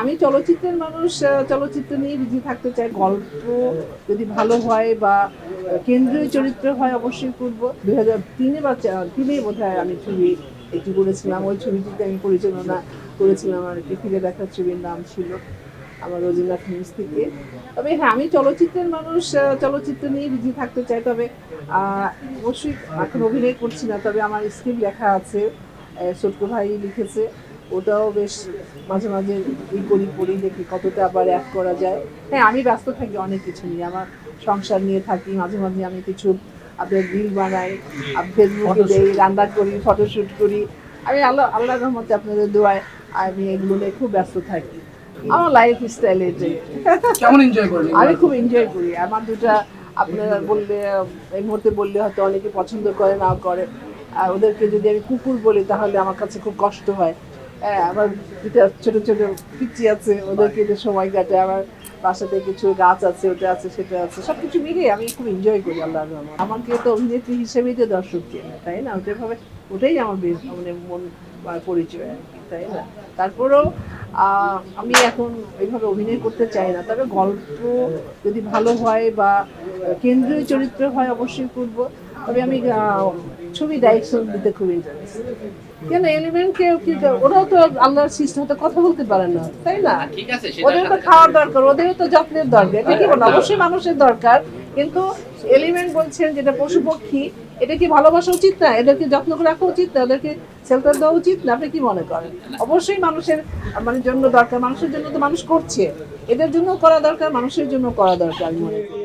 আমি চলচ্চিত্রের মানুষ, চলচ্চিত্র নিয়ে বিজি থাকতে চাই। গল্প যদি ভালো হয় বা কেন্দ্রীয় চরিত্র হয় অবশ্যই করব। 2003 বা 3 বোধ হয় আমি ছবি একটি করেছিলাম। ওই ছবিটিতে আমি পরিচালনা করেছিলাম আর কি। ফিরে দেখার ছবির নাম ছিল আমার রোজিনা ফিল্মস থেকে। তবে হ্যাঁ, আমি চলচ্চিত্রের মানুষ, চলচ্চিত্র নিয়ে বিজি থাকতে চাই। তবে অবশ্যই এখন অভিনয় করছি না, তবে আমার স্ক্রিপ্ট লেখা আছে, ছোট্ট ভাই লিখেছে। ওটাও বেশ মাঝে মাঝে পড়ি দেখি কতটা আবার অ্যাড করা যায়। হ্যাঁ, আমি ব্যস্ত থাকি অনেক কিছু নিয়ে, আমার সংসার নিয়ে থাকি। মাঝে মাঝে আমি কিছু আপনার রিল বানাই, ফেসবুকে দেই, রান্না করি, ফটোশ্যুট করি। আমি আল্লাহর রহমতে আপনাদের দোয়ায় আমি এগুলো নিয়ে খুব ব্যস্ত থাকি। আমার লাইফ স্টাইল এটাই। কেমন এনজয় করেন? আমি খুব এনজয় করি। আমার দুটা আপনারা বললে, এই মুহূর্তে বললে হয়তো অনেকে পছন্দ করে না করে, আর ওদেরকে যদি আমি কুকুর বলি তাহলে আমার কাছে খুব কষ্ট হয়। হ্যাঁ, আমার দুটা ছোট ছোট পিচ্চি আছে, ওদেরকে যে সময় কাটে। আমার বাসাতে কিছু গাছ আছে, ওটা আছে সেটা আছে, সব কিছু মিলিয়ে আমি খুব এনজয় করি আল্লাহর রহমতে। আমাকে তো অভিনেত্রী হিসেবেই তো দর্শক চেনে, তাই না? ওইভাবে ওটাই আমার বেশ মানে মন পরিচয় আর কি, তাই না? তারপরেও আমি এখন ওইভাবে অভিনয় করতে চাই না, তবে গল্প যদি ভালো হয় বা কেন্দ্রীয় চরিত্র হয় অবশ্যই করব। তবে আমি ছবি ডাইরেকশন দিতে খুব ইন্টারেস্ট। কেন এলিমেন্টকে ওরাও তো আল্লাহর সৃষ্টি, হয়তো কথা বলতে পারে না, তাই না? ঠিক আছে, ওদের তো খাওয়ার দরকার, ওদেরও তো যত্নের দরকার। এটা কি বল, অবশ্যই মানুষের দরকার, কিন্তু এলিমেন্ট বলছেন যেটা পশু পক্ষী, এটা কি ভালোবাসা উচিত না? এদেরকে যত্ন করে রাখা উচিত না? ওদেরকে শেল্টার দেওয়া উচিত না? আপনি কি মনে করেন? অবশ্যই মানুষের মানে জন্য দরকার, মানুষের জন্য তো মানুষ করছে, এদের জন্য করা দরকার, মানুষের জন্য করা দরকার আমি মনে করি।